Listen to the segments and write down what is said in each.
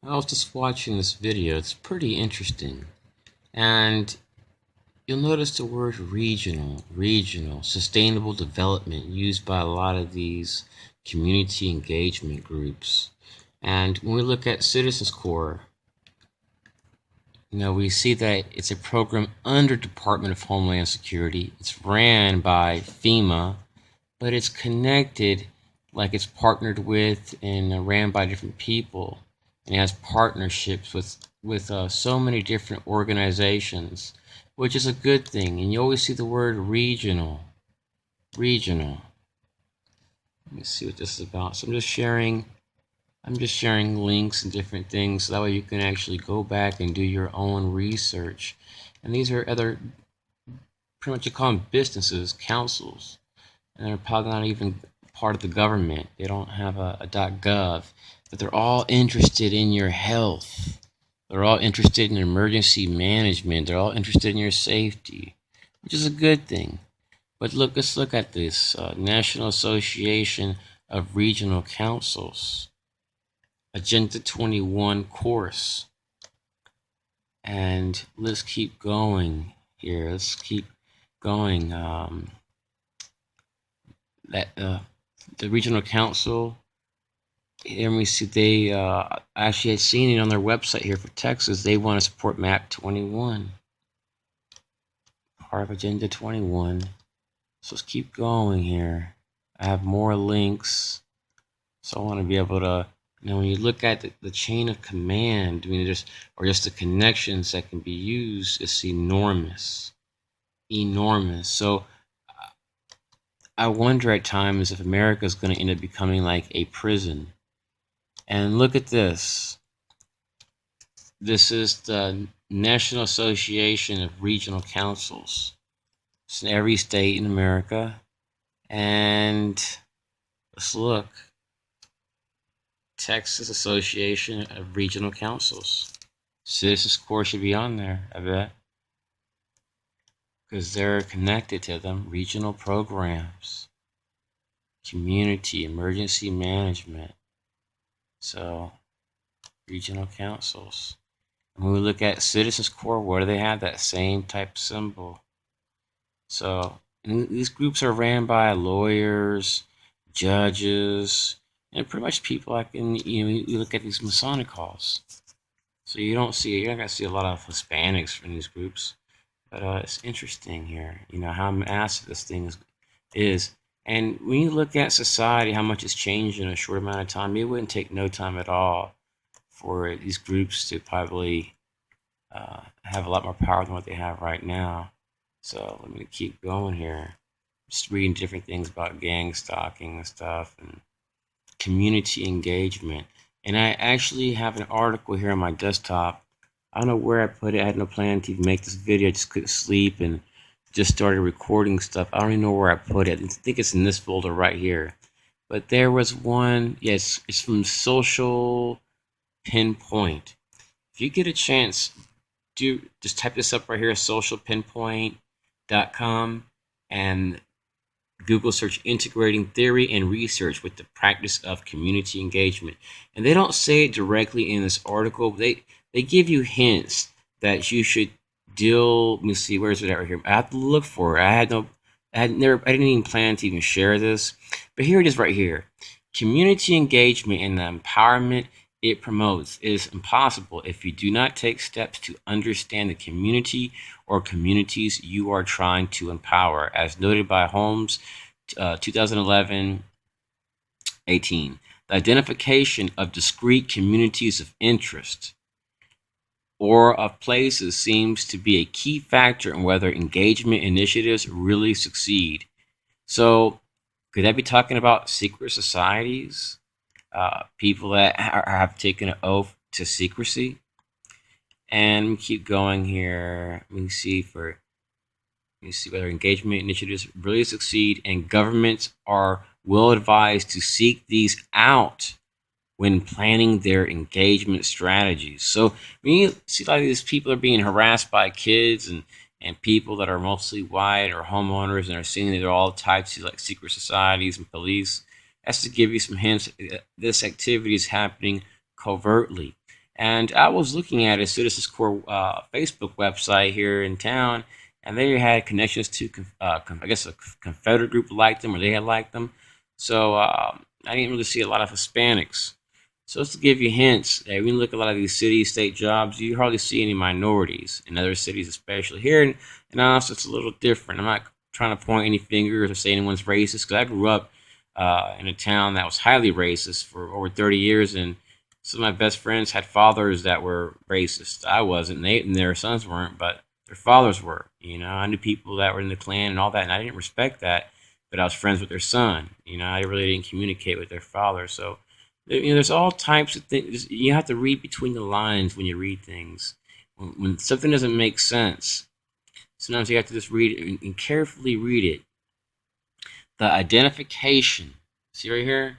I was just watching this video. It's pretty interesting. And you'll notice the word regional, sustainable development used by a lot of these community engagement groups. And when we look at Citizens Corps, we see that it's a program under Department of Homeland Security. It's ran by FEMA, but it's connected, like it's partnered with and ran by different people, and it has partnerships with so many different organizations, which is a good thing. And you always see the word regional. Let me see what this is about. So I'm just sharing links and different things, so that way you can actually go back and do your own research. And these are other, pretty much you call them businesses, councils, and they're probably not even part of the government. They don't have a .gov, but they're all interested in your health. They're all interested in emergency management. They're all interested in your safety, which is a good thing. But let's look at this National Association of Regional Councils, Agenda 21 course. And let's keep going here. Let's keep going. The regional council, let me see, they actually had seen it on their website here for Texas. They want to support map 21, part of Agenda 21. So let's keep going here. I have more links, so I want to be able to, when you look at the chain of command, or just the connections that can be used, it's enormous. So I wonder at times if America is going to end up becoming like a prison. And look at this. This is the National Association of Regional Councils. It's in every state in America. And let's look. Texas Association of Regional Councils. Citizens Corps should be on there, I bet, because they're connected to them. Regional programs, community, emergency management. So, regional councils. And when we look at Citizens Corps, what do they have? That same type symbol. So, these groups are ran by lawyers, judges, and pretty much people like you look at these Masonic halls. So you're not gonna see a lot of Hispanics from these groups, but it's interesting here, how massive this thing is. And when you look at society, how much it's changed in a short amount of time, it wouldn't take no time at all for these groups to probably have a lot more power than what they have right now. So let me keep going here. Just reading different things about gang stalking and stuff and community engagement. And I actually have an article here on my desktop. I don't know where I put it. I had no plan to even make this video. I just couldn't sleep and just started recording stuff. I don't even know where I put it. I think it's in this folder right here. But there was one, yes, it's from Social Pinpoint. If you get a chance, just type this up right here, socialpinpoint.com, and Google search integrating theory and research with the practice of community engagement. And they don't say it directly in this article. They give you hints that you should let me see, where's it at right here? I have to look for it. I didn't even plan to even share this, but here it is right here. Community engagement and the empowerment it promotes is impossible if you do not take steps to understand the community or communities you are trying to empower, as noted by Holmes, 2011-18. The identification of discrete communities of interest or of places seems to be a key factor in whether engagement initiatives really succeed. So, could that be talking about secret societies? People that have taken an oath to secrecy? And we keep going here. Let me see whether engagement initiatives really succeed, and governments are well advised to seek these out when planning their engagement strategies. So when you see a lot of these people are being harassed by kids and people that are mostly white or homeowners and are seeing that they're all tied to like secret societies and police, that's to give you some hints. This activity is happening covertly. And I was looking at a Citizens Corps Facebook website here in town, and they had connections to, I guess, a Confederate group liked them, or they had liked them. So I didn't really see a lot of Hispanics. So just to give you hints, when you look at a lot of these city, state jobs, you hardly see any minorities in other cities, especially here. And honestly, it's a little different. I'm not trying to point any fingers or say anyone's racist, because I grew up in a town that was highly racist for over 30 years, and some of my best friends had fathers that were racist. I wasn't, and their sons weren't, but their fathers were. I knew people that were in the Klan and all that, and I didn't respect that, but I was friends with their son. I really didn't communicate with their father. So, there's all types of things. You have to read between the lines when you read things. When something doesn't make sense, sometimes you have to just read it and carefully read it. The identification, see right here?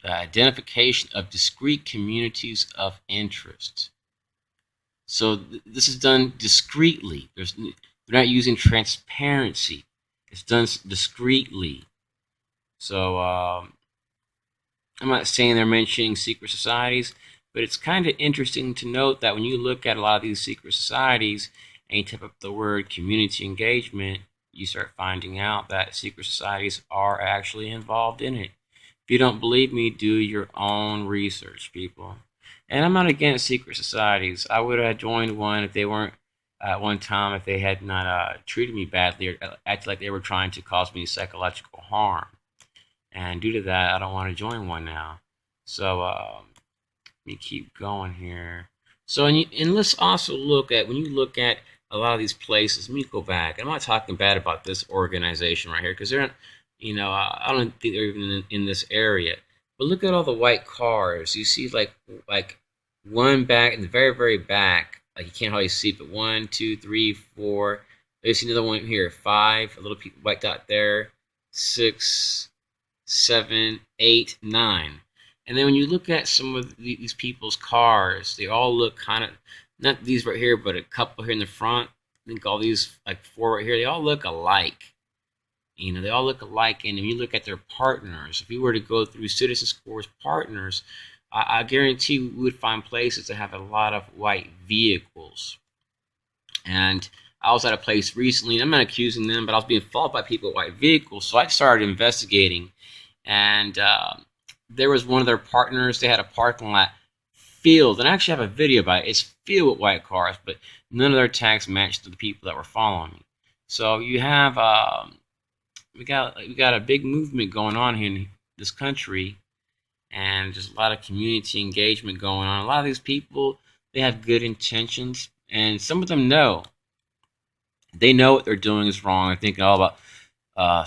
The identification of discrete communities of interest. So this is done discreetly. They're not using transparency. It's done discreetly. So I'm not saying they're mentioning secret societies, but it's kind of interesting to note that when you look at a lot of these secret societies and you type up the word community engagement, you start finding out that secret societies are actually involved in it. If you don't believe me, do your own research, people. And I'm not against secret societies. I would have joined one if they weren't, at one time, if they had not treated me badly or acted like they were trying to cause me psychological harm. And due to that, I don't want to join one now. So let me keep going here. So and let's also look at, when you look at a lot of these places, let me go back. I'm not talking bad about this organization right here, because they're not, I don't think they're even in this area. But look at all the white cars. You see like one back in the very, very back. Like you can't hardly see, but 1, 2, 3, 4. There's another one here. 5. A little white dot there. 6, 7, 8, 9. And then when you look at some of these people's cars, they all look kind of, not these right here, but a couple here in the front. I think all these, like 4 right here, they all look alike. They all look alike. And when you look at their partners, if you were to go through Citizens Corps partners, I guarantee we would find places that have a lot of white vehicles. And I was at a place recently, I'm not accusing them, but I was being followed by people with white vehicles. So I started investigating. And there was one of their partners. They had a parking lot filled, and I actually have a video about it. It's filled with white cars, but none of their tags matched to the people that were following me. So you have we got a big movement going on here in this country, and just a lot of community engagement going on. A lot of these people, they have good intentions, and some of them know. They know what they're doing is wrong. They're thinking all about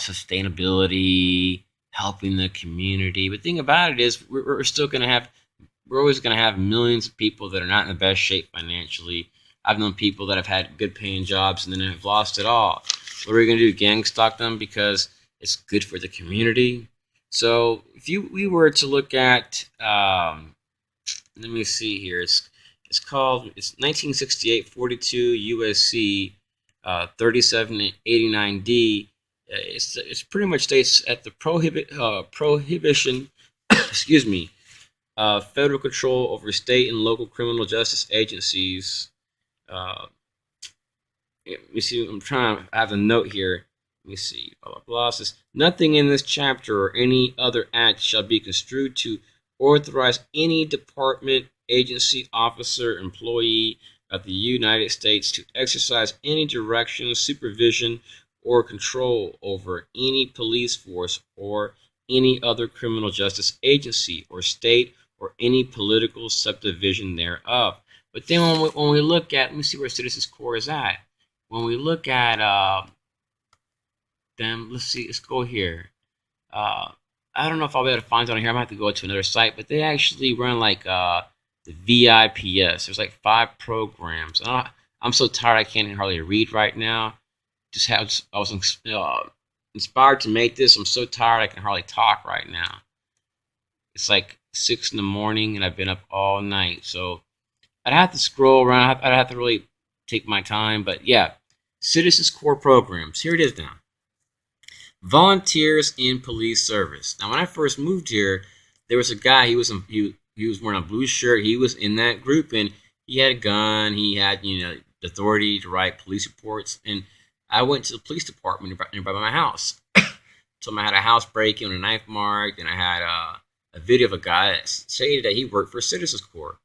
sustainability, helping the community. But the thing about it is, we're always going to have millions of people that are not in the best shape financially. I've known people that have had good paying jobs and then have lost it all. What are we going to do? Gang stalk them because it's good for the community? So if we were to look at, let me see here. It's 1968 42 USC 3789D. It's pretty much states at the prohibition, excuse me, federal control over state and local criminal justice agencies. Let me see. I'm trying to have a note here. Let me see. Blah, blah, blah. It says, nothing in this chapter or any other act shall be construed to authorize any department, agency, officer, employee of the United States to exercise any direction, supervision, or control over any police force or any other criminal justice agency or state or any political subdivision thereof. But then when we look at, let me see where Citizens Corps is at. When we look at them, let's see, let's go here. I don't know if I'll be able to find it on here. I might have to go to another site, but they actually run like the VIPS. There's like 5 programs. I'm so tired I can't hardly read right now. I was inspired to make this. I'm so tired I can hardly talk right now. It's like 6 in the morning and I've been up all night. So I'd have to scroll around. I'd have to really take my time. But yeah, Citizens Corps programs. Here it is now. Volunteers in police service. Now, when I first moved here, there was a guy. He He was wearing a blue shirt. He was in that group, and he had a gun. He had, the authority to write police reports. And I went to the police department nearby my house. Told him I had a house break-in with a knife marked, and I had a video of a guy that stated that he worked for Citizens Corps.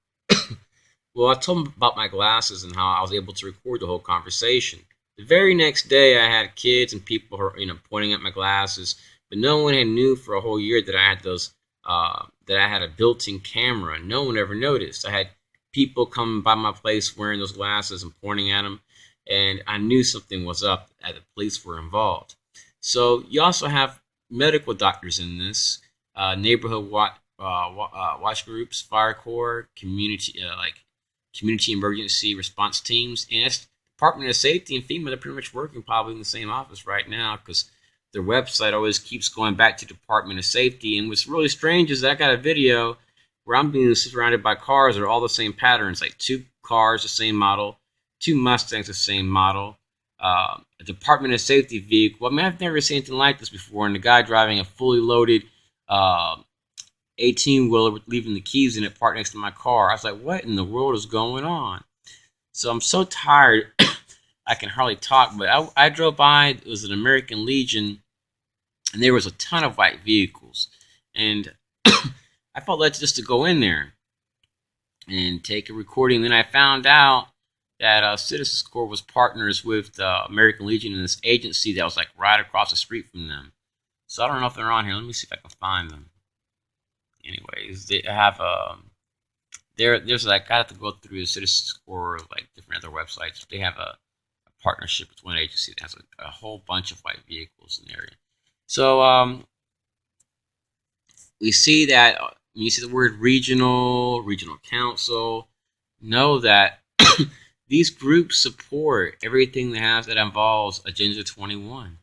Well, I told him about my glasses and how I was able to record the whole conversation. The very next day, I had kids and people, pointing at my glasses, but no one had knew for a whole year that I had those, that I had a built-in camera. No one ever noticed. I had people come by my place wearing those glasses and pointing at them, and I knew something was up. That the police were involved. So you also have medical doctors in this, neighborhood watch groups, fire corps, community emergency response teams, and that's Department of Safety and FEMA. They're pretty much working probably in the same office right now because their website always keeps going back to Department of Safety. And what's really strange is that I got a video where I'm being surrounded by cars that are all the same patterns, like 2 cars the same model, 2 Mustangs the same model, a Department of Safety vehicle. I mean, I've never seen anything like this before. And the guy driving a fully loaded 18-wheeler with leaving the keys in it parked next to my car. I was like, what in the world is going on? So I'm so tired I can hardly talk, but I drove by. It was an American Legion, and there was a ton of white vehicles. And I felt led just to go in there and take a recording. Then I found out that Citizens Corps was partners with the American Legion in this agency that was like right across the street from them. So I don't know if they're on here. Let me see if I can find them. Anyways, they have there's like I have to go through the Citizens Corps, like different other websites. They have a partnership with one agency that has a whole bunch of white vehicles in the area. So we see that when you see the word regional council, know that these groups support everything that involves Agenda 21.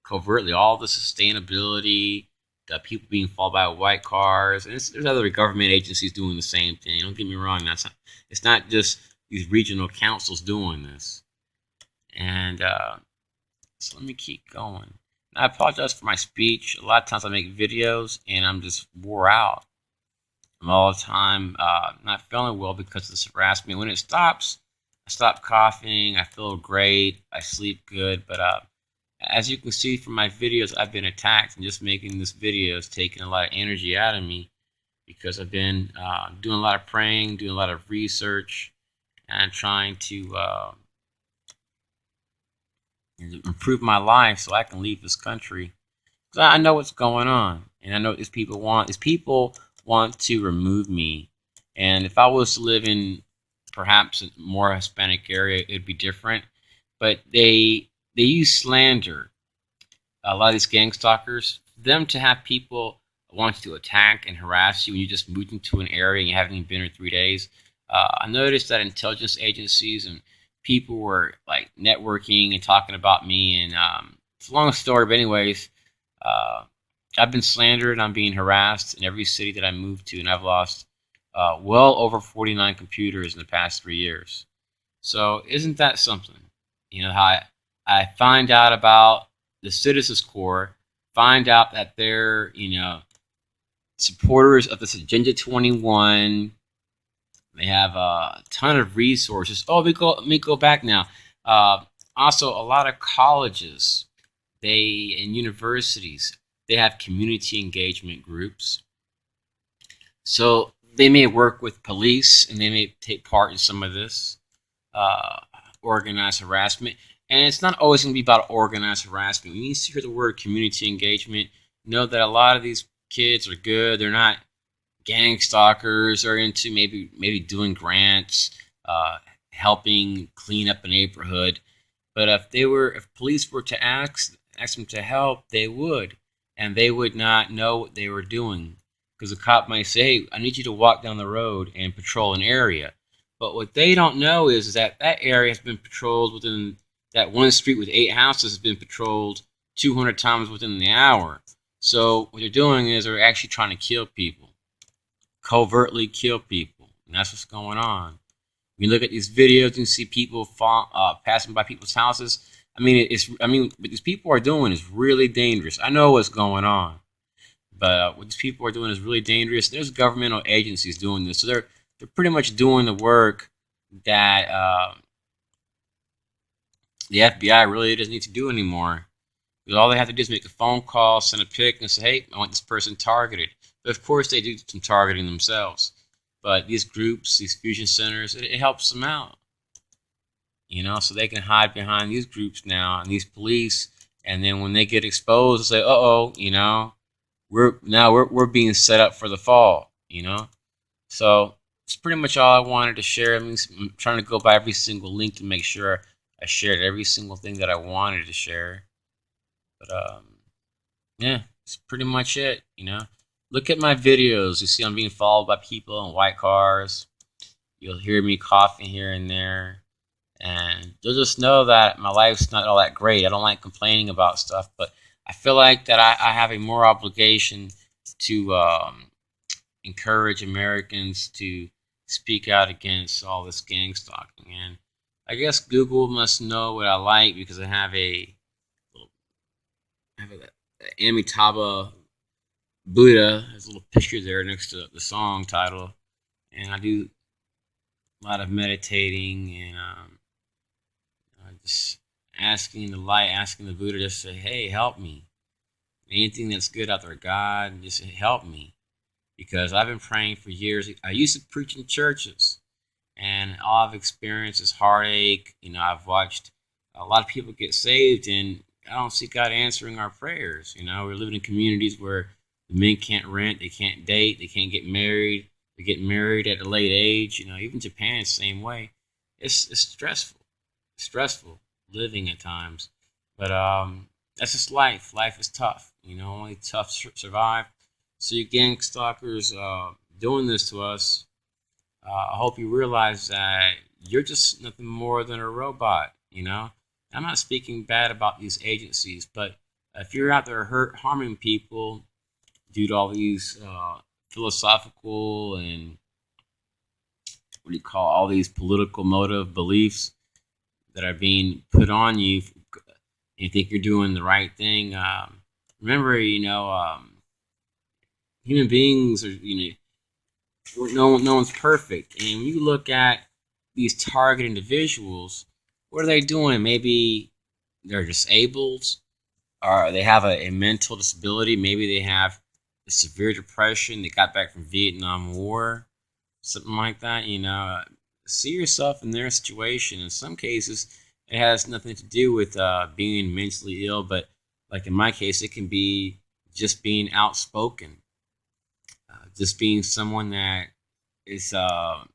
Covertly, all the sustainability, the people being followed by white cars, and there's other government agencies doing the same thing. Don't get me wrong. It's not just these regional councils doing this. And so let me keep going. Now, I apologize for my speech. A lot of times I make videos and I'm just wore out. I'm all the time not feeling well because of this harassment. When it stops, I stop coughing. I feel great. I sleep good. But as you can see from my videos, I've been attacked, and just making this video is taking a lot of energy out of me because I've been doing a lot of praying, doing a lot of research, and trying to improve my life so I can leave this country. Because I know what's going on, and I know what these people want. These people want to remove me, and if I was to live in perhaps a more Hispanic area, it'd be different. But they use slander. A lot of these gang stalkers, for them to have people want to attack and harass you when you just moved into an area and you haven't even been here 3 days. I noticed that intelligence agencies and people were like networking and talking about me, and it's a long story, but anyways, I've been slandered. I'm being harassed in every city that I moved to, and I've lost well over 49 computers in the past 3 years. So isn't that something? You know, how I find out about the Citizens Corps, find out that they're, supporters of this Agenda 21. They have a ton of resources. Oh, let me go back now. Also, a lot of colleges, and universities, they have community engagement groups. So they may work with police, and they may take part in some of this organized harassment. And it's not always going to be about organized harassment. When you hear the word community engagement, know that a lot of these kids are good. They're not gang stalkers. They're into maybe doing grants, helping clean up a neighborhood. But if police were to ask them to help, they would, and they would not know what they were doing, because the cop might say, "Hey, I need you to walk down the road and patrol an area." But what they don't know is that area has been patrolled within that one street with 8 houses has been patrolled 200 times within the hour. So what they're doing is they're actually trying to kill people, covertly kill people, and that's what's going on. When you look at these videos and see people passing by people's houses, what these people are doing is really dangerous. I know what's going on, But what these people are doing is really dangerous. There's governmental agencies doing this, so they're pretty much doing the work that the FBI really doesn't need to do anymore. Because all they have to do is make a phone call, send a pic, and say, "Hey, I want this person targeted." But of course, they do some targeting themselves. But these groups, these fusion centers, it helps them out, so they can hide behind these groups now and these police. And then when they get exposed, they say, "Uh-oh, we're being set up for the fall." So it's pretty much all I wanted to share. I'm trying to go by every single link to make sure I shared every single thing that I wanted to share. But yeah, it's pretty much it. Look at my videos. You see, I'm being followed by people in white cars. You'll hear me coughing here and there. And you'll just know that my life's not all that great. I don't like complaining about stuff, but I feel like that I have a more obligation to encourage Americans to speak out against all this gang stalking. And I guess Google must know what I like because I have a Amitabha Buddha. There's a little picture there next to the song title. And I do a lot of meditating and just asking the light, asking the Buddha, just say, "Hey, help me. Anything that's good out there, God, just help me." Because I've been praying for years. I used to preach in churches, and all I've experienced is heartache. I've watched a lot of people get saved, and I don't see God answering our prayers. We're living in communities where the men can't rent, they can't date, they can't get married. They get married at a late age. Even Japan is the same way. It's stressful living at times, but that's just life. Life is tough. Only tough survive. So you gang stalkers doing this to us, I hope you realize that you're just nothing more than a robot. I'm not speaking bad about these agencies, but if you're out there harming people due to all these philosophical and all these political motive beliefs that are being put on you, you think you're doing the right thing. Remember, human beings are, no one's perfect. And when you look at these target individuals, what are they doing? Maybe they're disabled, or they have a mental disability. Maybe they have a severe depression. They got back from Vietnam War, something like that. See yourself in their situation. In some cases, it has nothing to do with being mentally ill, but like in my case, it can be just being outspoken, just being someone that is a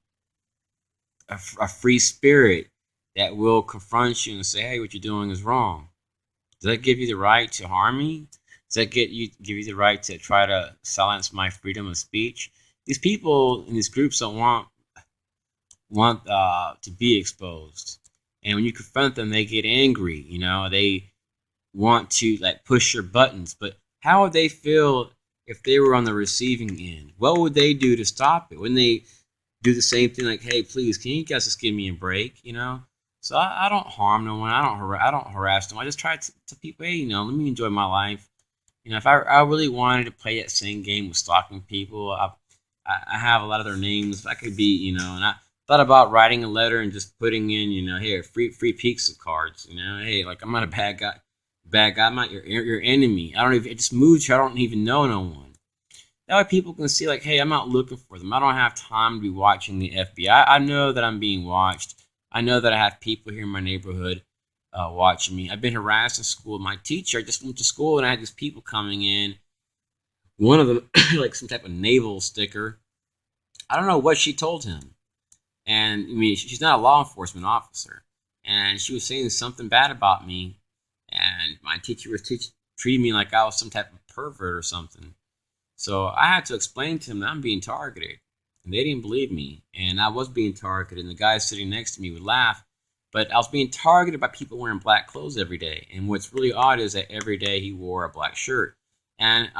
free spirit that will confront you and say, "Hey, what you're doing is wrong." Does that give you the right to harm me? Does that give you the right to try to silence my freedom of speech? These people in these groups don't want to be exposed, and when you confront them, they get angry. They want to push your buttons. But how would they feel if they were on the receiving end? What would they do to stop it? Wouldn't they do the same thing? Like, "Hey, please, can you guys just give me a break?" So I don't harm no one. I don't harass them. I just try to people, "Hey, let me enjoy my life." If I really wanted to play that same game with stalking people, I have a lot of their names. I could be, and I thought about writing a letter and just putting in, "Here, free pizza cards." "Hey, I'm not a bad guy. I'm not your enemy. It just moves you. I don't even know no one." That way people can see, "Hey, I'm not looking for them. I don't have time to be watching the FBI. I know that I'm being watched. I know that I have people here in my neighborhood watching me. I've been harassed in school. My teacher, I just went to school and I had these people coming in. One of them, some type of naval sticker. I don't know what she told him. And she's not a law enforcement officer. And she was saying something bad about me. And my teacher was treating me like I was some type of pervert or something. So I had to explain to them that I'm being targeted. And they didn't believe me. And I was being targeted. And the guy sitting next to me would laugh. But I was being targeted by people wearing black clothes every day. And what's really odd is that every day he wore a black shirt. And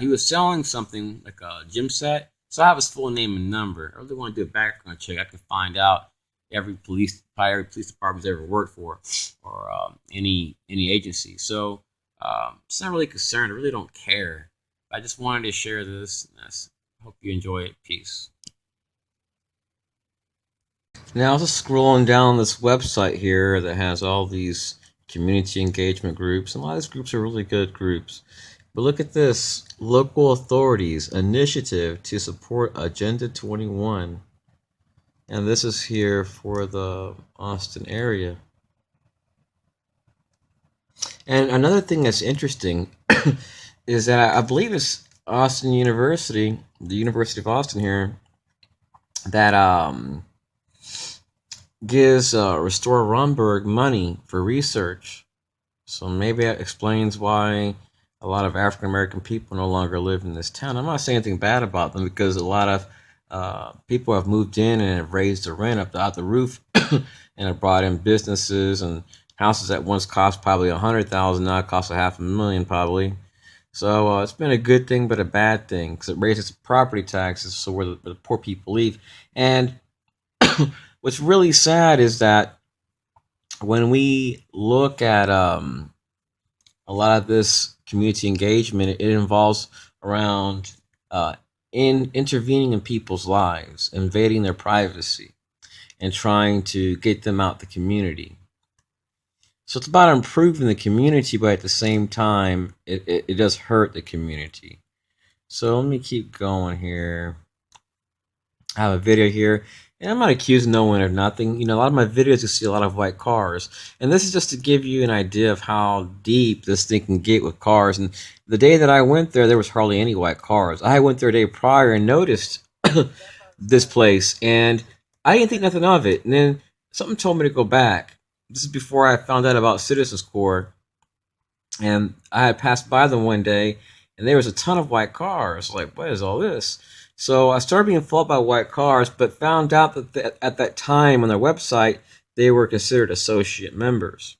he was selling something like a gym set. So I have his full name and number. I really want to do a background check. I can find out every police department's ever worked for, or any agency. So it's not really concerned. I really don't care. I just wanted to share this. Hope you enjoy it. Peace. Now, just scrolling down this website here that has all these community engagement groups, and a lot of these groups are really good groups. But look at this: local authorities initiative to support Agenda 21, and this is here for the Austin area. And another thing that's interesting is that I believe it's Austin University, the University of Austin here, that gives Restore Romberg money for research. So maybe that explains why a lot of African American people no longer live in this town. I'm not saying anything bad about them because a lot of people have moved in and have raised the rent up out the roof and have brought in businesses and houses that once cost probably $100,000 now cost $500,000 probably. So it's been a good thing but a bad thing because it raises property taxes, so where the poor people leave. And what's really sad is that when we look at a lot of this community engagement, it involves around in intervening in people's lives, invading their privacy, and trying to get them out the community. So it's about improving the community, but at the same time, it does hurt the community. So let me keep going here. I have a video here, and I'm not accusing no one of nothing. You know, a lot of my videos you see a lot of white cars, and this is just to give you an idea of how deep this thing can get with cars. And the day that I went there was hardly any white cars. I went there a day prior and noticed this place, and I didn't think nothing of it. And then something told me to go back. This is before I found out about Citizens Corps, and I had passed by them one day, and there was a ton of white cars. Like, what is all this? So I started being followed by white cars, but found out that at that time on their website, they were considered associate members.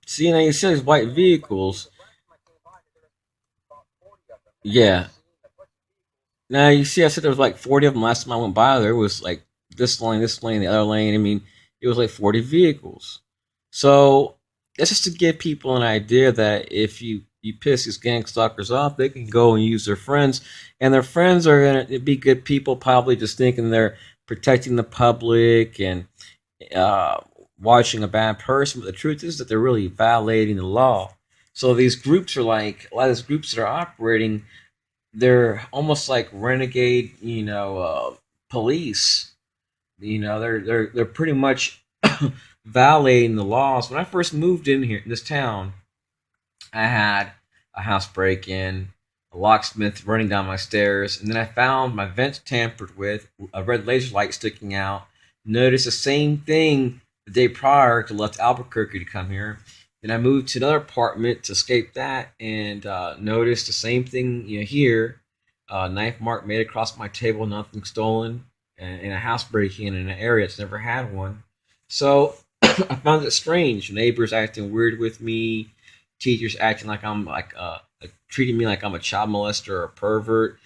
See, now you see these white vehicles. Yeah. Now you see, I said there was like 40 of them last time I went by. There was like this lane, the other lane. I mean, it was like 40 vehicles. So that's just to give people an idea that if you piss these gang stalkers off, they can go and use their friends, and their friends are gonna be good people, probably just thinking they're protecting the public and uh, watching a bad person. But the truth is that they're really violating the law. So these groups are like a lot of these groups that are operating. They're almost like renegade, police. They're pretty much violating the laws. When I first moved in here in this town, I had a house break in, a locksmith running down my stairs, and then I found my vents tampered with, a red laser light sticking out. Noticed the same thing the day prior to left Albuquerque to come here. Then I moved to another apartment to escape that, and noticed the same thing here. Knife mark made across my table, nothing stolen, and a house break-in in an area that's never had one. So I found it strange. Neighbors acting weird with me, teachers acting like I'm treating me like I'm a child molester or a pervert.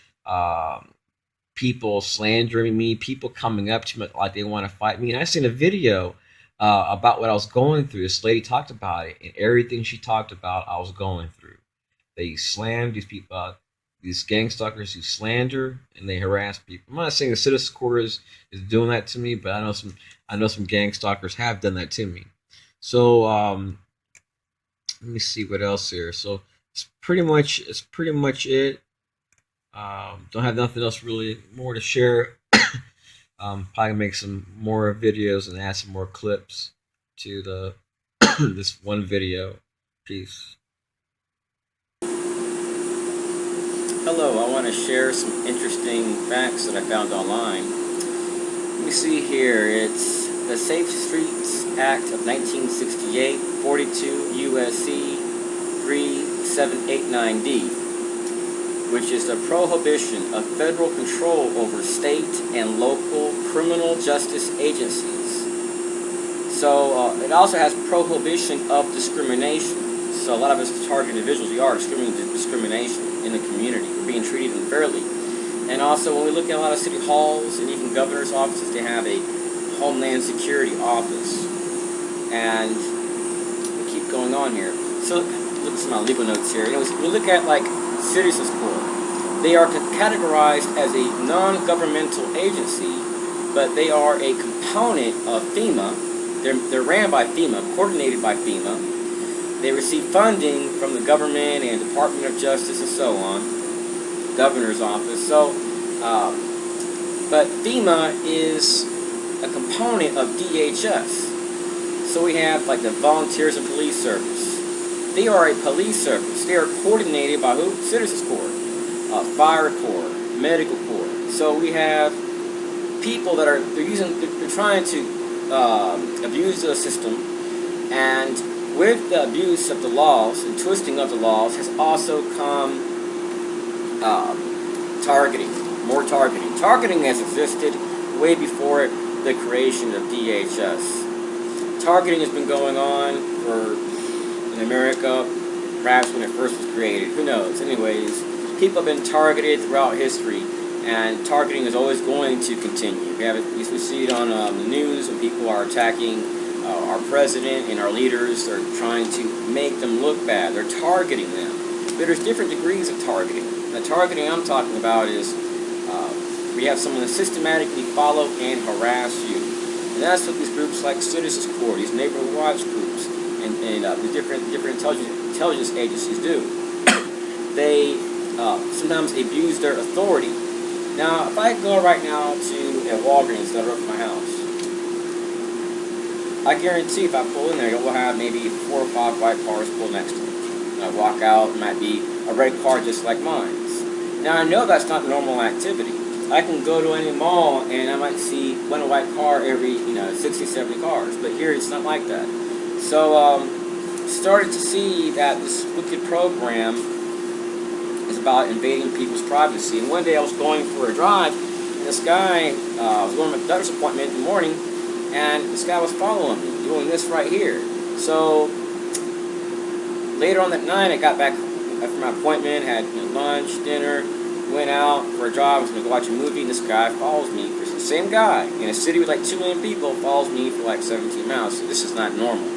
People slandering me, people coming up to me like they want to fight me. And I seen a video about what I was going through. This lady talked about it, and everything she talked about, I was going through. They slammed these people, these gang stalkers who slander and they harass people. I'm not saying the Citizens Corps is doing that to me, but I know some gang stalkers have done that to me. So let me see what else here. So it's pretty much it. Don't have nothing else really more to share. Probably make some more videos and add some more clips to the this one video. Peace. Hello, I want to share some interesting facts that I found online. Let me see here. It's the Safe Streets Act of 1968, 42 USC 3789D. Which is the prohibition of federal control over state and local criminal justice agencies. So it also has prohibition of discrimination. So a lot of us target individuals, we are experiencing discrimination in the community. We're being treated unfairly. And also, when we look at a lot of city halls and even governor's offices, they have a Homeland Security office. And we keep going on here. So, look at some of my legal notes here. Anyways, we look at like Citizens Court. They are categorized as a non-governmental agency, but they are a component of FEMA. They're ran by FEMA, coordinated by FEMA. They receive funding from the government and Department of Justice and so on, governor's office. So, but FEMA is a component of DHS. So we have like the Volunteers and Police Service. They are a police service. They are coordinated by who? Citizens Court, Fire Corps, Medical Corps. So we have people that they're trying to abuse the system, and with the abuse of the laws and twisting of the laws has also come targeting, more targeting. Targeting has existed way before the creation of DHS. Targeting has been going on in America, perhaps when it first was created. Who knows? Anyways, people have been targeted throughout history, and targeting is always going to continue. We see it on the news when people are attacking our president and our leaders. They're trying to make them look bad. They're targeting them. But there's different degrees of targeting. The targeting I'm talking about is we have someone that systematically follow and harass you. And that's what these groups like Citizens Court, these neighborhood watch groups, and the different intelligence agencies do. They sometimes abuse their authority. Now, if I go right now to a Walgreens that are up at my house, I guarantee if I pull in there, you'll have maybe 4 or 5 white cars pulled next to me. And I walk out, it might be a red car just like mine. Now, I know that's not normal activity. I can go to any mall and I might see one white car every 60, 70 cars, but here it's not like that. So started to see that this wicked program is about invading people's privacy. And one day I was going for a drive, and this guy was going to my doctor's appointment in the morning, and this guy was following me, doing this right here. So later on that night, I got back after my appointment, had lunch, dinner, went out for a drive. I was going to go watch a movie, and this guy follows me. The same guy in a city with like 2 million people follows me for like 17 miles. So this is not normal.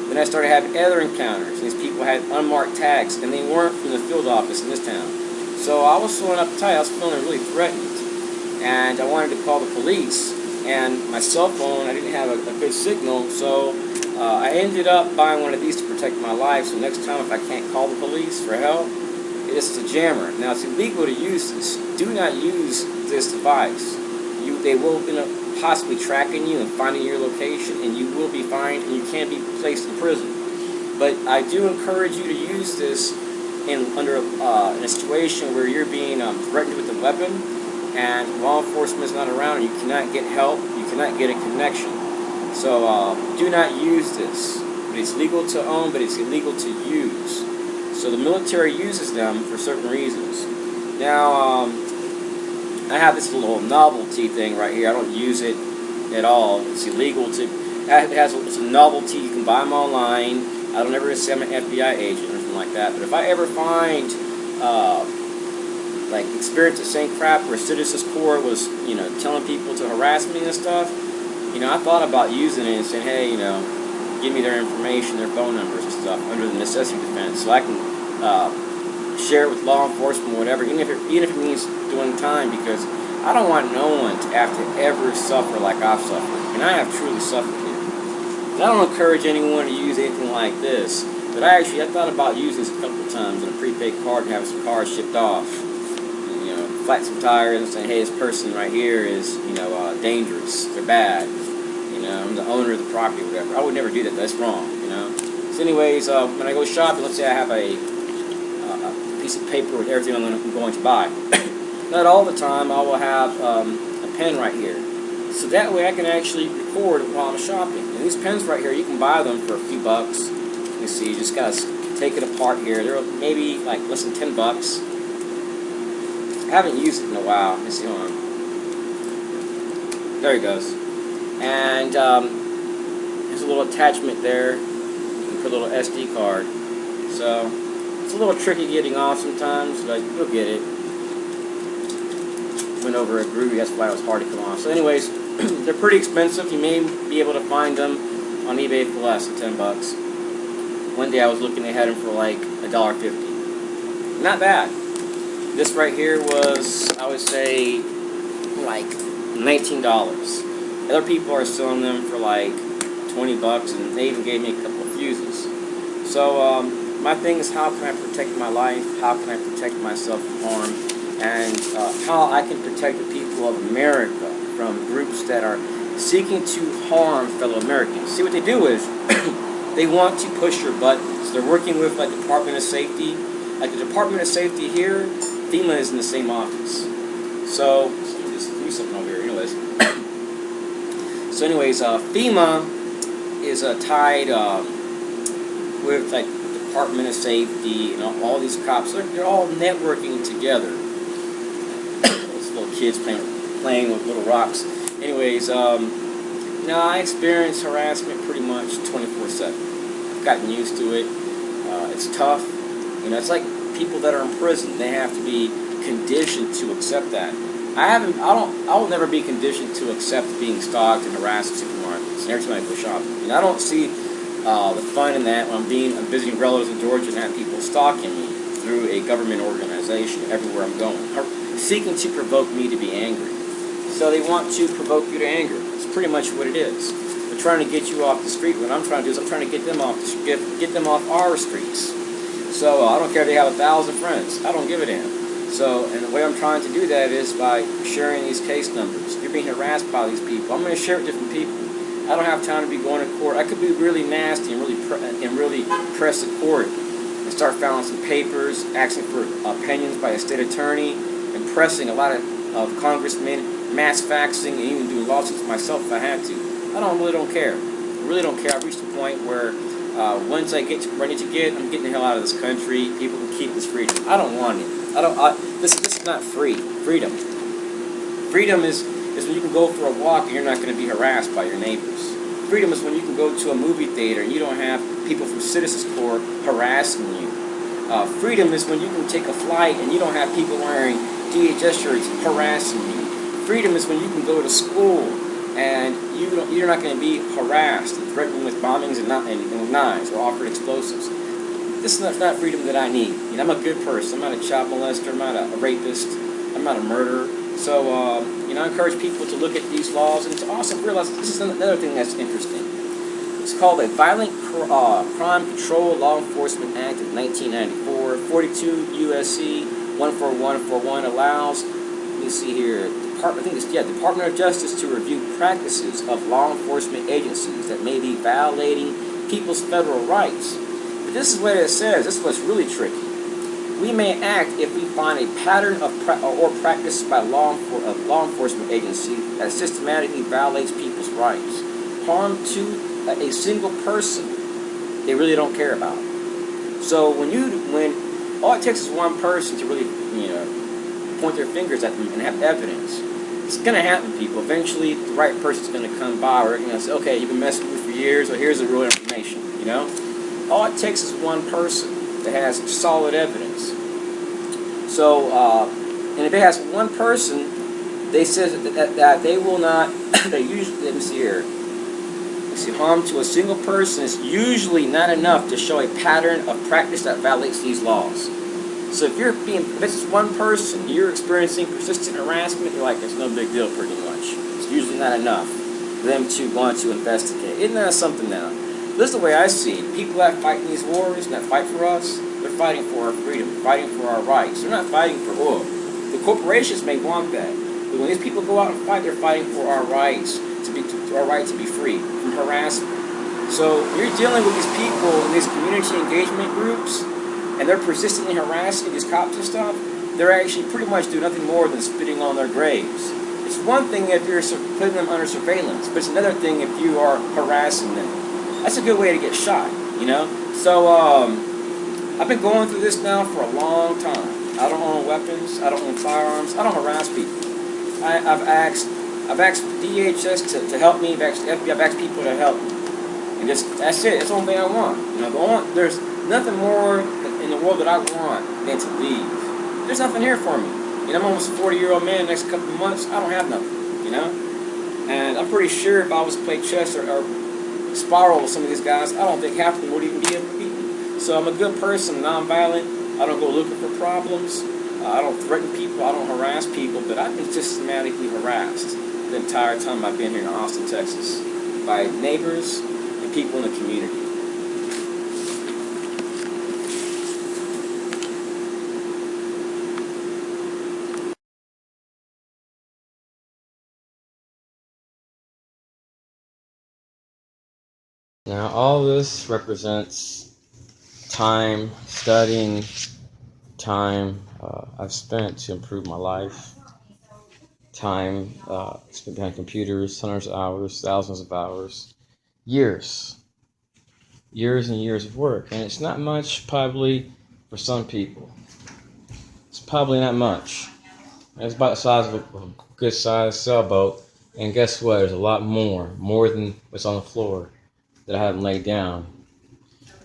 Then I started having other encounters, and these people had unmarked tags, and they weren't from the field office in this town. So I was feeling uptight. I was feeling really threatened, and I wanted to call the police. And my cell phone, I didn't have a good signal, so I ended up buying one of these to protect my life. So next time, if I can't call the police for help, this is a jammer. Now, it's illegal to use this. Do not use this device. They will possibly tracking you and finding your location, and you will be fined, and you can be placed in prison. But I do encourage you to use this in a situation where you're being threatened with a weapon, and law enforcement is not around, and you cannot get help, you cannot get a connection. So do not use this. It's legal to own, but it's illegal to use. So the military uses them for certain reasons. Now, I have this little novelty thing right here. I don't use it at all. It's illegal to. It's a novelty. You can buy them online. I don't ever say I'm an FBI agent or anything like that. But if I ever find, experience the same crap where Citizens Court was, telling people to harass me and stuff, I thought about using it and saying, hey, give me their information, their phone numbers and stuff under the necessity defense, so I can share it with law enforcement or whatever, even if it means doing time, because I don't want no one to have to ever suffer like I've suffered, and I have truly suffered here. And I don't encourage anyone to use anything like this, but I thought about using this a couple of times on a prepaid card and having some cars shipped off, and, flat some tires and saying, hey, this person right here is, dangerous, they're bad, I'm the owner of the property or whatever. I would never do that, that's wrong, So anyways, when I go shopping, let's say I have a piece of paper with everything I'm going to buy. Not all the time. I will have a pen right here, so that way I can actually record while I'm shopping. And these pens right here, you can buy them for a few bucks. You see, you just gotta take it apart here. They're maybe like less than $10. I haven't used it in a while. Let me see, hold on. There he goes. And there's a little attachment there. You can put a little SD card. So it's a little tricky getting off sometimes, but you'll get it. went over a groovy. That's why it was hard to come off. So anyways, they're pretty expensive. You may be able to find them on eBay for less than 10 bucks. One day I was looking, they had them for like $1.50. Not bad. This right here was, I would say, like $19. Other people are selling them for like 20 bucks, and they even gave me a couple of fuses. So my thing is, how can I protect my life? How can I protect myself from harm? And how I can protect the people of America from groups that are seeking to harm fellow Americans. See, what they do is they want to push your buttons. They're working with like the Department of Safety. Like the Department of Safety here, FEMA is in the same office. So let me just do something over here. Anyways, FEMA is tied with like the Department of Safety and all these cops. They're all networking together. Those little kids playing with little rocks. Anyways, now I experience harassment pretty much 24/7. I've gotten used to it. It's tough. It's like people that are in prison. They have to be conditioned to accept that. I will never be conditioned to accept being stalked and harassed in supermarkets and every time I go shopping. I don't see the fun in that when I'm visiting relatives in Georgia and have people stalking me through a government organization everywhere I'm going, seeking to provoke me to be angry. So they want to provoke you to anger. It's pretty much what it is. They're trying to get you off the street. What I'm trying to do is I'm trying to get them off our streets. So I don't care if they have 1,000 friends. I don't give a damn. So, and the way I'm trying to do that is by sharing these case numbers. If you're being harassed by these people, I'm going to share it with different people. I don't have time to be going to court. I could be really nasty and really press the court and start filing some papers, asking for opinions by a state attorney, and pressing a lot of congressmen, mass faxing, and even doing lawsuits myself if I had to. I really don't care. I really don't care. I've reached a point where once I get to where I need to get, I'm getting the hell out of this country. People can keep this freedom. I don't want it. This is not free. Freedom. Freedom is when you can go for a walk and you're not going to be harassed by your neighbors. Freedom is when you can go to a movie theater and you don't have people from Citizens Corps harassing you. Freedom is when you can take a flight and you don't have people wearing DHS shirts harassing you. Freedom is when you can go to school and you're not going to be harassed and threatened with bombings and with knives or offered explosives. This is not freedom that I need. I'm a good person. I'm not a child molester. I'm not a rapist. I'm not a murderer. So, I encourage people to look at these laws and to also realize this is another thing that's interesting. It's called a Violent Crime Control Law Enforcement Act of 1994. 42 U.S.C. 14141 allows, let me see here, Department of Justice to review practices of law enforcement agencies that may be violating people's federal rights. But this is what it says. This is what's really tricky. We may act if we find a pattern of practice by law enforcement agency that systematically violates people's rights, harm to a single person they really don't care about. So when all it takes is one person to really point their fingers at them and have evidence, it's going to happen, people. Eventually, the right person's going to come by or say, okay, you've been messing with me for years, or here's the real information. All it takes is one person that has solid evidence. So, and if it has one person, they say that they will not, they usually, let me see here, harm to a single person is usually not enough to show a pattern of practice that violates these laws. So if this is one person, you're experiencing persistent harassment, you're like, it's no big deal pretty much. It's usually not enough for them to want to investigate. Isn't that something now? This is the way I see it. People that fight in these wars and that fight for us, they're fighting for our freedom, fighting for our rights. They're not fighting for oil. The corporations may want that. But when these people go out and fight, they're fighting for our rights, our right to be free from harassment. So you're dealing with these people in these community engagement groups, and they're persistently harassing these cops and stuff. They're actually pretty much doing nothing more than spitting on their graves. It's one thing if you're putting them under surveillance, but it's another thing if you are harassing them. That's a good way to get shot, So I've been going through this now for a long time. I don't own weapons. I don't own firearms. I don't harass people. I've asked DHS to help me. I've asked FBI. I've asked people to help me. And that's it. That's the only thing I want. There's nothing more in the world that I want than to leave. There's nothing here for me. You know, I'm almost a 40-year-old man. Next couple of months, I don't have nothing. You know, and I'm pretty sure if I was to play chess or spiral with some of these guys, I don't think half of them would even be able to beat me. So I'm a good person, non-violent. I don't go looking for problems. I don't threaten people. I don't harass people. But I've been systematically harassed the entire time I've been here in Austin, Texas, by neighbors and people in the community. Now, all this represents time studying, time I've spent to improve my life, time spent behind computers, hundreds of hours, thousands of hours, years and years of work. And it's not much, probably, for some people. It's probably not much. It's about the size of a good sized sailboat. And guess what? There's a lot more than what's on the floor that I haven't laid down.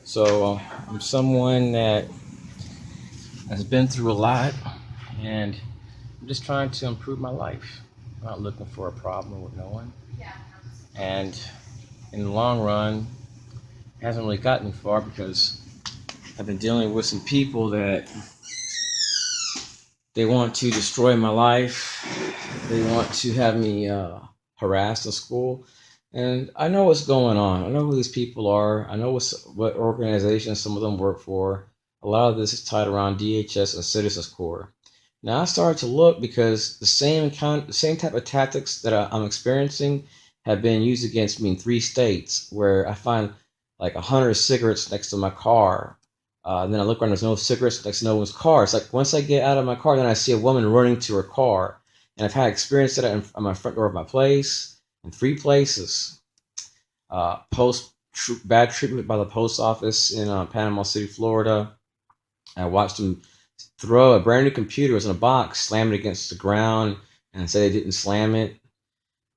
So I'm someone that has been through a lot, and I'm just trying to improve my life. I'm not looking for a problem with no one. And in the long run, it hasn't really gotten me far because I've been dealing with some people that they want to destroy my life. They want to have me harassed in school. And I know what's going on. I know who these people are. I know what organizations some of them work for. A lot of this is tied around DHS and Citizens Corps. Now I started to look because the same type of tactics that I'm experiencing have been used against me in 3 states, where I find like 100 cigarettes next to my car. Then I look around, there's no cigarettes next to no one's car. It's like once I get out of my car, then I see a woman running to her car. And I've had experience that on my front door of my place, in 3 places. Bad treatment by the post office in Panama City, Florida. I watched them throw a brand new computer. It was in a box, slam it against the ground, and say they didn't slam it.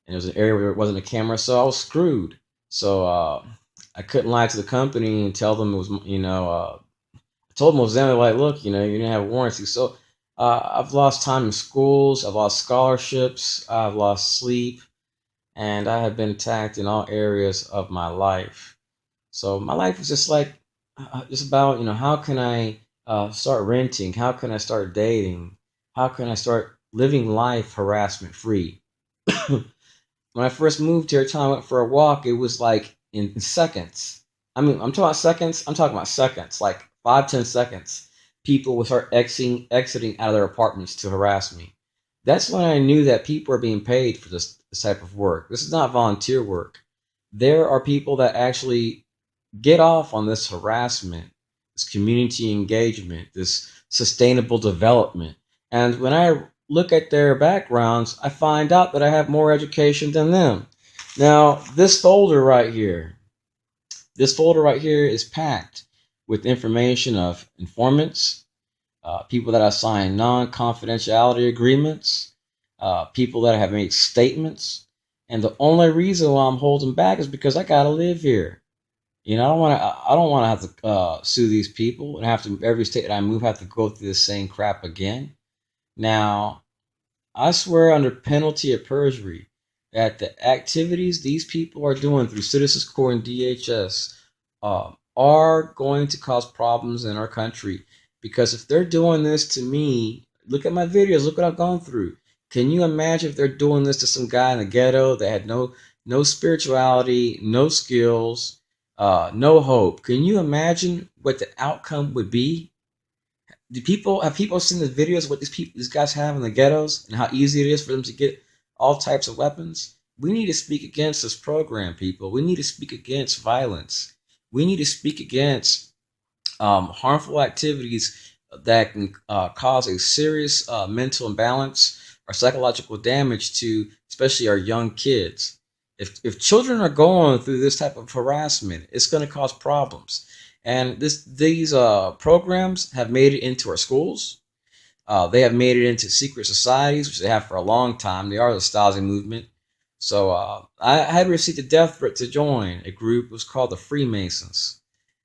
And it was an area where it wasn't a camera, so I was screwed. So I couldn't lie to the company and tell them it was, I told them it was them. They're like, look, you didn't have a warranty. So I've lost time in schools. I've lost scholarships. I've lost sleep. And I have been attacked in all areas of my life. So my life is just like, just about, how can I start renting? How can I start dating? How can I start living life harassment free? When I first moved here, every time I went for a walk, it was like in seconds. I mean, I'm talking about seconds. I'm talking about seconds, like 5-10 seconds. People would start exiting out of their apartments to harass me. That's when I knew that people are being paid for this type of work. This is not volunteer work. There are people that actually get off on this harassment, this community engagement, this sustainable development. And when I look at their backgrounds, I find out that I have more education than them. Now, this folder right here is packed with information of informants, people that have signed non-confidentiality agreements, people that have made statements. And the only reason why I'm holding back is because I gotta live here. I don't want to have to sue these people and have to, every state that I move, have to go through the same crap again. Now, I swear under penalty of perjury that the activities these people are doing through Citizens Corps and DHS are going to cause problems in our country. Because if they're doing this to me, look at my videos, look what I've gone through. Can you imagine if they're doing this to some guy in the ghetto that had no spirituality, no skills, no hope? Can you imagine what the outcome would be? Have people seen the videos of what these guys have in the ghettos and how easy it is for them to get all types of weapons? We need to speak against this program, people. We need to speak against violence. We need to speak against harmful activities that can cause a serious mental imbalance or psychological damage to especially our young kids. If children are going through this type of harassment, it's going to cause problems. And these programs have made it into our schools. They have made it into secret societies, which they have for a long time. They are the Stasi movement. So I had received a death threat to join a group. It was called the Freemasons.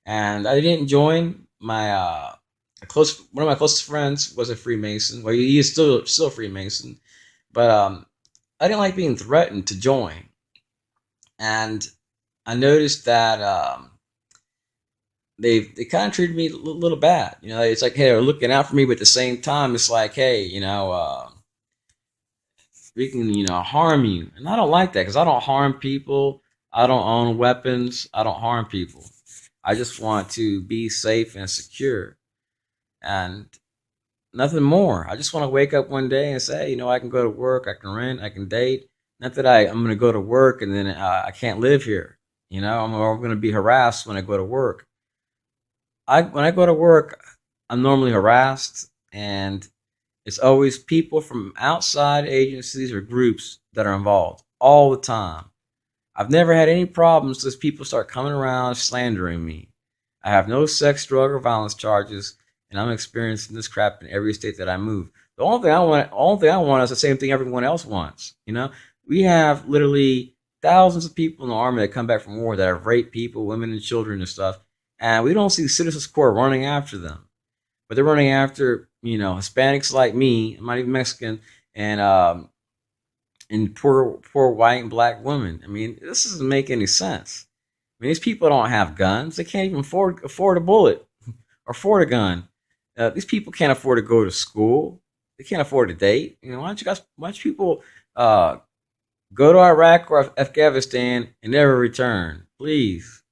And I didn't join. My one of my closest friends was a Freemason. Well, he is still a Freemason, but I didn't like being threatened to join, and I noticed that they kind of treated me a little bad. You know, it's like, hey, they're looking out for me, but at the same time, it's like, hey, we can, harm you. And I don't like that because I don't harm people. I don't own weapons. I don't harm people. I just want to be safe and secure and nothing more. I just want to wake up one day and say, I can go to work, I can rent, I can date. Not that I'm going to go to work and then I can't live here. I'm going to be harassed when I go to work. When I go to work, I'm normally harassed, and it's always people from outside agencies or groups that are involved all the time. I've never had any problems as people start coming around slandering me. I have no sex, drug, or violence charges, and I'm experiencing this crap in every state that I move. The only thing I want is the same thing everyone else wants. We have literally thousands of people in the army that come back from war that have raped people, women, and children and stuff, and we don't see Citizens Corps running after them, but they're running after Hispanics like me. I'm not even Mexican, and poor white and black women. I mean, this doesn't make any sense. I mean, these people don't have guns. They can't even afford a bullet or afford a gun. These people can't afford to go to school. They can't afford to date. Why don't people go to Iraq or Afghanistan and never return? Please,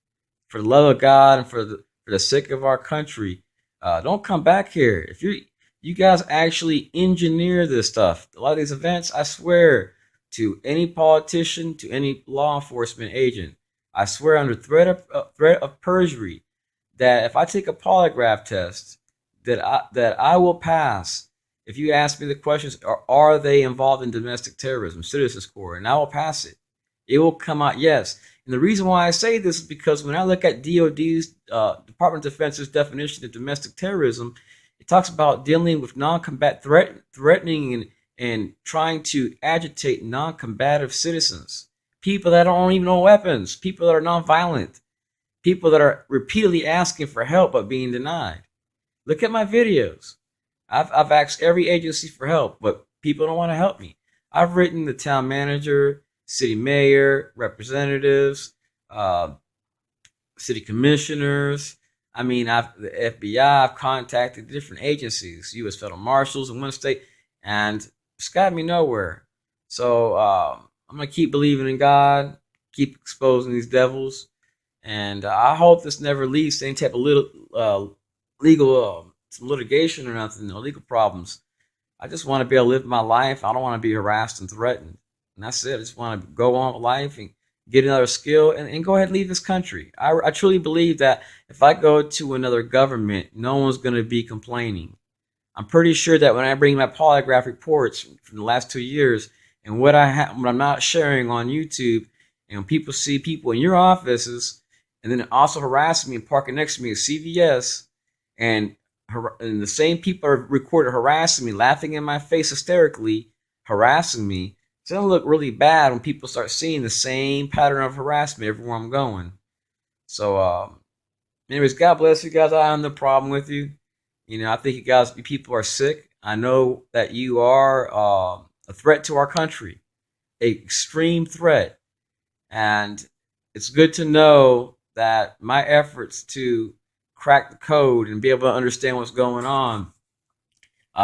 for the love of God and for the sake of our country, don't come back here. If you guys actually engineer this stuff, a lot of these events, I swear to any politician, to any law enforcement agent, I swear under threat of perjury that if I take a polygraph test, that I will pass. If you ask me the questions, are they involved in domestic terrorism, Citizens Corps, and I will pass it. It will come out yes. And the reason why I say this is because when I look at DOD's Department of Defense's definition of domestic terrorism, it talks about dealing with non-combat threatening and trying to agitate non-combative citizens, people that don't even own weapons, people that are non-violent, people that are repeatedly asking for help but being denied. Look at my videos. I've asked every agency for help, but people don't want to help me. I've written the town manager, city mayor, representatives, city commissioners. I mean, the FBI. I've contacted different agencies, U.S. federal marshals in one state, and it's got me nowhere. So I'm gonna keep believing in God, keep exposing these devils, and I hope this never leads to any type of legal some litigation or nothing, no legal problems. I just want to be able to live my life. I don't want to be harassed and threatened. And that's it. I just want to go on with life and get another skill and go ahead and leave this country. I truly believe that if I go to another government, no one's going to be complaining. I'm pretty sure that when I bring my polygraph reports from the last 2 years and what I'm not sharing on YouTube, and when people see people in your offices and then also harassing me and parking next to me at CVS, and the same people are recorded harassing me, laughing in my face hysterically, harassing me. It's going to look really bad when people start seeing the same pattern of harassment everywhere I'm going. So, anyways, God bless you guys. I have no problem with you. I think you people are sick. I know that you are a threat to our country, an extreme threat. And it's good to know that my efforts to crack the code and be able to understand what's going on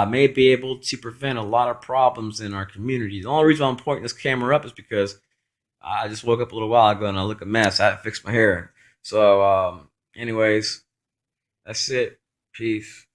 may be able to prevent a lot of problems in our community. The only reason I'm pointing this camera up is because I just woke up a little while ago and I look a mess. I had to fix my hair. So, anyways, that's it. Peace.